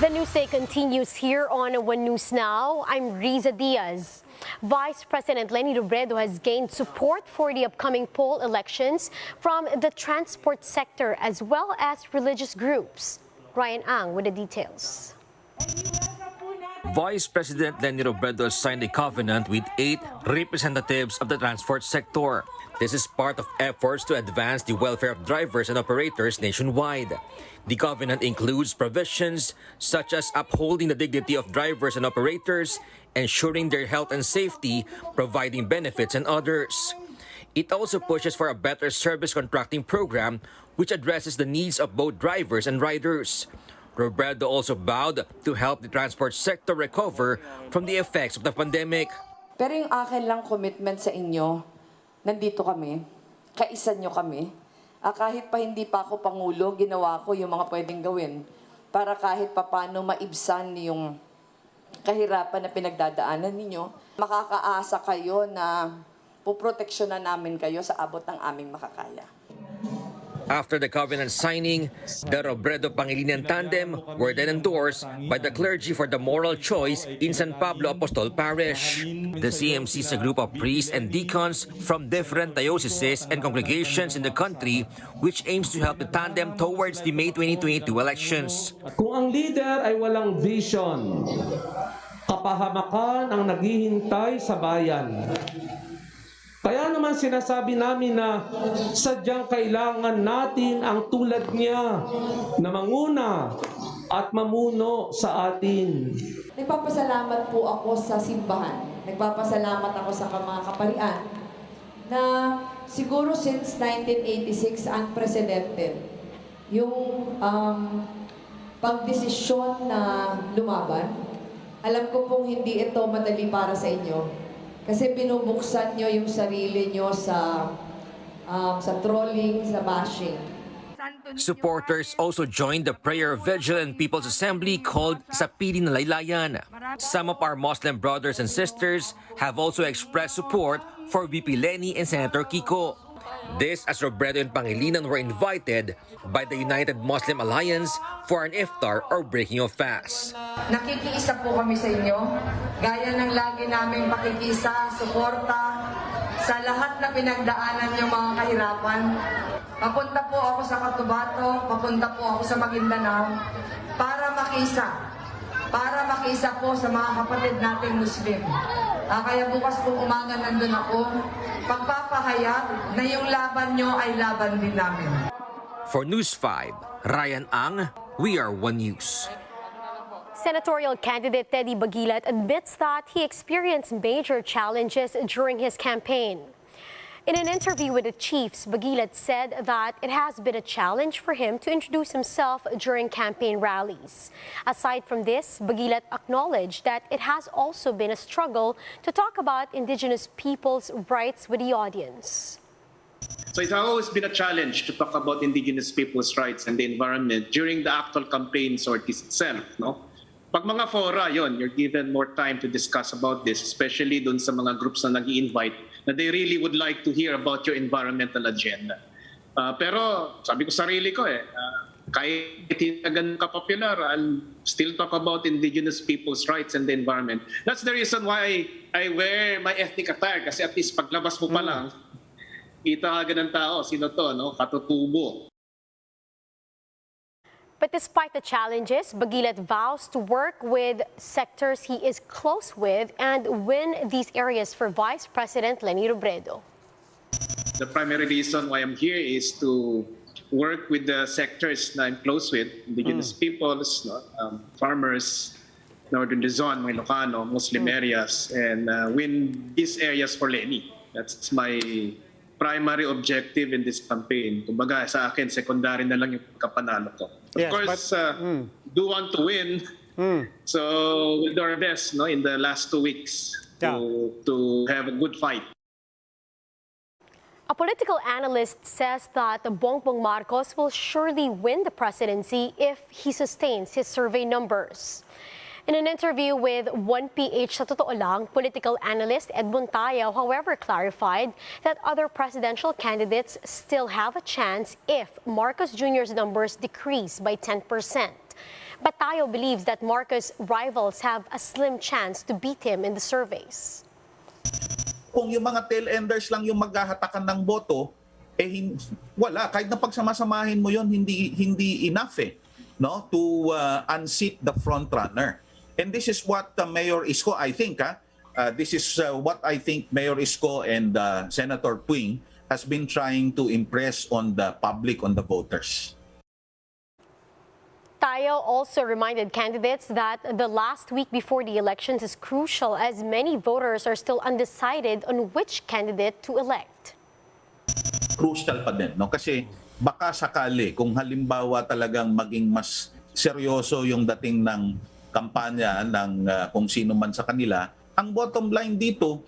The news day continues here on One News Now. I'm Riza Diaz. Vice President Leni Robredo has gained support for the upcoming poll elections from the transport sector as well as religious groups. Ryan Ang with the details. Vice President Leni Robredo signed a covenant with 8 representatives of the transport sector. This is part of efforts to advance the welfare of drivers and operators nationwide. The covenant includes provisions such as upholding the dignity of drivers and operators, ensuring their health and safety, providing benefits, and others. It also pushes for a better service contracting program which addresses the needs of both drivers and riders. Robredo also vowed to help the transport sector recover from the effects of the pandemic. Pero yung akin lang commitment sa inyo, nandito kami, kaisa nyo kami. Kahit pa hindi pa ako Pangulo, ginawa ko yung mga pwedeng gawin para kahit papano maibsan yung kahirapan na pinagdadaanan ninyo. Makakaasa kayo na puproteksyonan namin kayo sa abot ng aming makakaya. After the covenant signing, the Robredo-Pangilinan tandem were then endorsed by the clergy for the moral choice in San Pablo Apostol Parish. The CMC is a group of priests and deacons from different dioceses and congregations in the country which aims to help the tandem towards the May 2022 elections. Kung ang leader ay walang vision, kapahamakan ang naghihintay sa bayan. Kaya naman sinasabi namin na sadyang kailangan natin ang tulad niya na manguna at mamuno sa atin. Nagpapasalamat po ako sa simbahan. Nagpapasalamat ako sa mga kaparian na siguro since 1986 unprecedented yung pagdesisyon na lumaban. Alam ko pong hindi ito madali para sa inyo. Kasi binubuksan nyo yung sarili nyo sa trolling, sa bashing. Supporters also joined the prayer vigil and People's Assembly called sa Piling na Laylayan. Some of our Muslim brothers and sisters have also expressed support for VP Leni and Senator Kiko. This as Robredo and Pangilinan were invited by the United Muslim Alliance for an iftar or breaking of fast. Nakikiisa po kami sa inyo, gaya ng lagi namin pakikisa, suporta sa lahat na pinagdaanan yung mga kahirapan. Papunta po ako sa Cotabato, papunta po ako sa Maguindanao para makisa po sa mga kapatid nating Muslim. Kaya bukas po umaga nandun ako, pagpapahayag na yung laban nyo ay laban din namin. For News 5, Ryan Ang, We Are One News. Senatorial candidate Teddy Baguilat admits that he experienced major challenges during his campaign. In an interview with the Chiefs, Baguilat said that it has been a challenge for him to introduce himself during campaign rallies. Aside from this, Baguilat acknowledged that it has also been a struggle to talk about Indigenous people's rights with the audience. So it has always been a challenge to talk about Indigenous people's rights and the environment during the actual campaign sorties itself, no? Pag mga fora, yon, you're given more time to discuss about this, especially dun sa mga groups na nag-i-invite na they really would like to hear about your environmental agenda. Pero sabi ko sarili ko kahit hindi na ganun ka-popular, I'll still talk about Indigenous people's rights and the environment. That's the reason why I wear my ethnic attire, kasi at least paglabas mo pa lang, kita agad ng tao, sino to, no? Katutubo. But despite the challenges, Baguilat vows to work with sectors he is close with and win these areas for Vice President Leni Robredo. The primary reason why I'm here is to work with the sectors that I'm close with, Indigenous peoples, farmers, Northern Luzon, mga Ilocano, Muslim areas, and win these areas for Leni. That's my primary objective in this campaign. Kumbaga, sa akin, secondary na lang yung kapanalo ko. Of course, do want to win. So we'll do our best, no, in the last 2 weeks to have a good fight. A political analyst says that Bongbong Marcos will surely win the presidency if he sustains his survey numbers. In an interview with 1PH sa Totoo Lang, political analyst Edmund Tayo, however, clarified that other presidential candidates still have a chance if Marcos Jr.'s numbers decrease by 10%. But Tayo believes that Marcos' rivals have a slim chance to beat him in the surveys. Kung yung mga tail-enders lang yung maghahatakan ng boto, wala. Kahit na pagsamasamahin mo yon, hindi enough no, to unseat the front runner. And this is what Mayor Isko, I think, this is what I think Mayor Isko and Senator Twing has been trying to impress on the public, on the voters. Tayo also reminded candidates that the last week before the elections is crucial as many voters are still undecided on which candidate to elect. Crucial pa din, no? Kasi baka sakali kung halimbawa talagang maging mas seryoso yung dating ng kampanya ng kung sino man sa kanila, ang bottom line dito,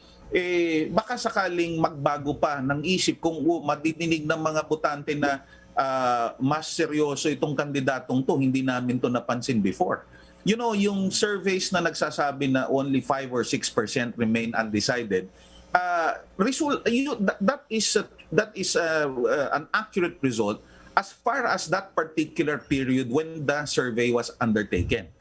baka sakaling magbago pa ng isip kung madidinig ng mga botante na mas seryoso itong kandidatong to, hindi namin to napansin before. You know, yung surveys na nagsasabi na only 5 or 6% remain undecided, that is an accurate result as far as that particular period when the survey was undertaken.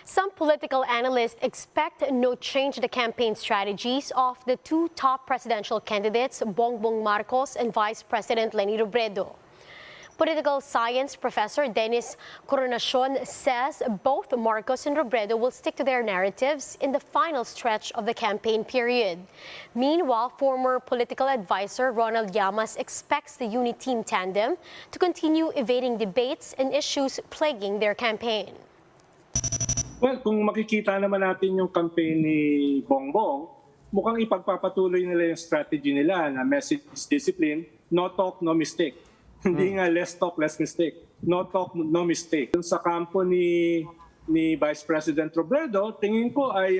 Some political analysts expect no change in the campaign strategies of the two top presidential candidates, Bongbong Marcos and Vice President Leni Robredo. Political science professor Dennis Coronacion says both Marcos and Robredo will stick to their narratives in the final stretch of the campaign period. Meanwhile, former political advisor Ronald Llamas expects the Uniteam tandem to continue evading debates and issues plaguing their campaign. Well, kung makikita naman natin yung campaign ni Bongbong, mukhang ipagpapatuloy nila yung strategy nila na message is discipline, no talk, no mistake. Hindi nga less talk, less mistake. No talk, no mistake. Sa kampo ni Vice President Robredo, tingin ko ay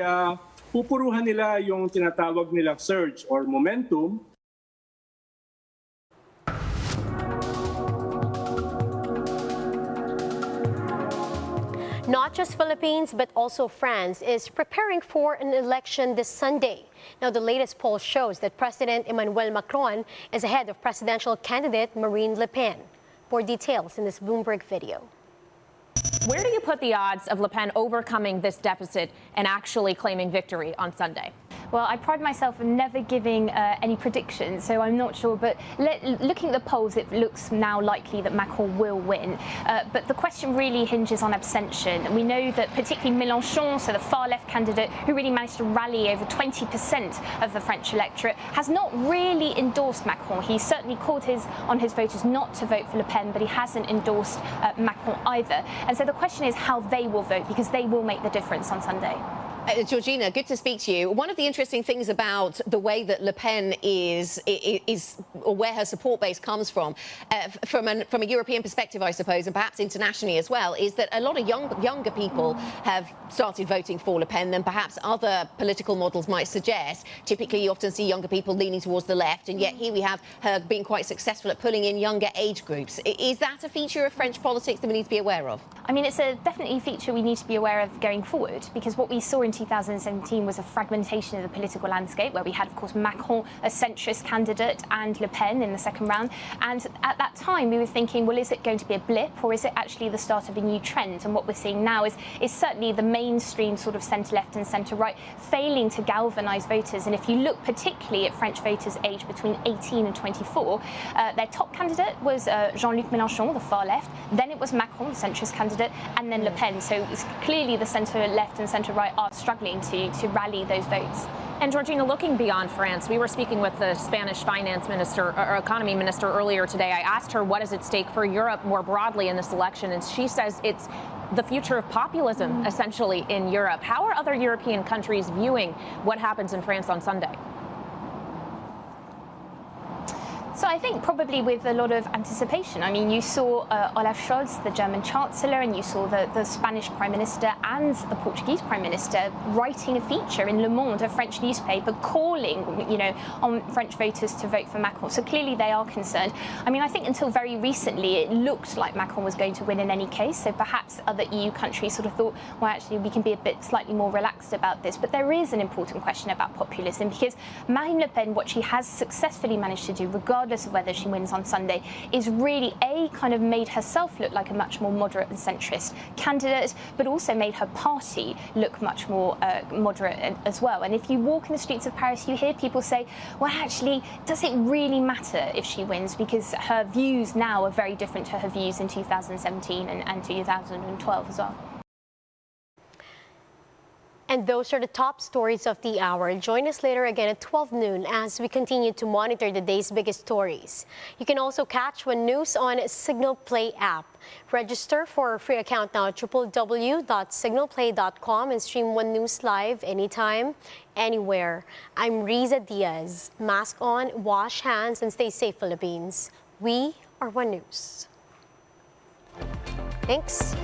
pupuruhan nila yung tinatawag nilang surge or momentum. Not just Philippines, but also France is preparing for an election this Sunday. Now, the latest poll shows that President Emmanuel Macron is ahead of presidential candidate Marine Le Pen. More details in this Bloomberg video. Where do you put the odds of Le Pen overcoming this deficit and actually claiming victory on Sunday? Well, I pride myself in never giving any predictions, so I'm not sure. But looking at the polls, it looks now likely that Macron will win. But the question really hinges on abstention. We know that particularly Mélenchon, so the far-left candidate, who really managed to rally over 20% of the French electorate, has not really endorsed Macron. He certainly called on his voters not to vote for Le Pen, but he hasn't endorsed Macron either. And so the question is how they will vote, because they will make the difference on Sunday. Georgina, good to speak to you. One of the interesting things about the way that Le Pen is or where her support base comes from a European perspective, I suppose, and perhaps internationally as well, is that a lot of younger people have started voting for Le Pen than perhaps other political models might suggest. Typically, you often see younger people leaning towards the left, and yet here we have her being quite successful at pulling in younger age groups. Is that a feature of French politics that we need to be aware of? I mean, it's definitely a feature we need to be aware of going forward, because what we saw in 2017 was a fragmentation of the political landscape, where we had, of course, Macron, a centrist candidate, and Le Pen in the second round. And at that time, we were thinking, well, is it going to be a blip, or is it actually the start of a new trend? And what we're seeing now is certainly the mainstream sort of centre-left and centre-right failing to galvanise voters. And if you look particularly at French voters aged between 18 and 24, their top candidate was Jean-Luc Mélenchon, the far-left. Then it was Macron, the centrist candidate, and then Le Pen. So it's clearly the centre-left and centre-right are struggling to rally those votes. And Georgina, looking beyond France, we were speaking with the Spanish finance minister or economy minister earlier today. I asked her what is at stake for Europe more broadly in this election, and she says it's the future of populism, essentially, in Europe. How are other European countries viewing what happens in France on Sunday? So I think probably with a lot of anticipation. I mean, you saw Olaf Scholz, the German Chancellor, and you saw the Spanish Prime Minister and the Portuguese Prime Minister writing a feature in Le Monde, a French newspaper, calling, on French voters to vote for Macron. So clearly they are concerned. I mean, I think until very recently it looked like Macron was going to win in any case. So perhaps other EU countries sort of thought, well, actually, we can be a bit slightly more relaxed about this. But there is an important question about populism, because Marine Le Pen, what she has successfully managed to do, regardless of whether she wins on Sunday, is really kind of made herself look like a much more moderate and centrist candidate, but also made her party look much more moderate as well. And if you walk in the streets of Paris, you hear people say, well, actually, does it really matter if she wins? Because her views now are very different to her views in 2017 and 2012 as well. And those are the top stories of the hour. Join us later again at 12 noon as we continue to monitor the day's biggest stories. You can also catch One News on Signal Play app. Register for a free account now at www.signalplay.com and stream One News live anytime, anywhere. I'm Riza Diaz. Mask on, wash hands, and stay safe, Philippines. We are One News. Thanks.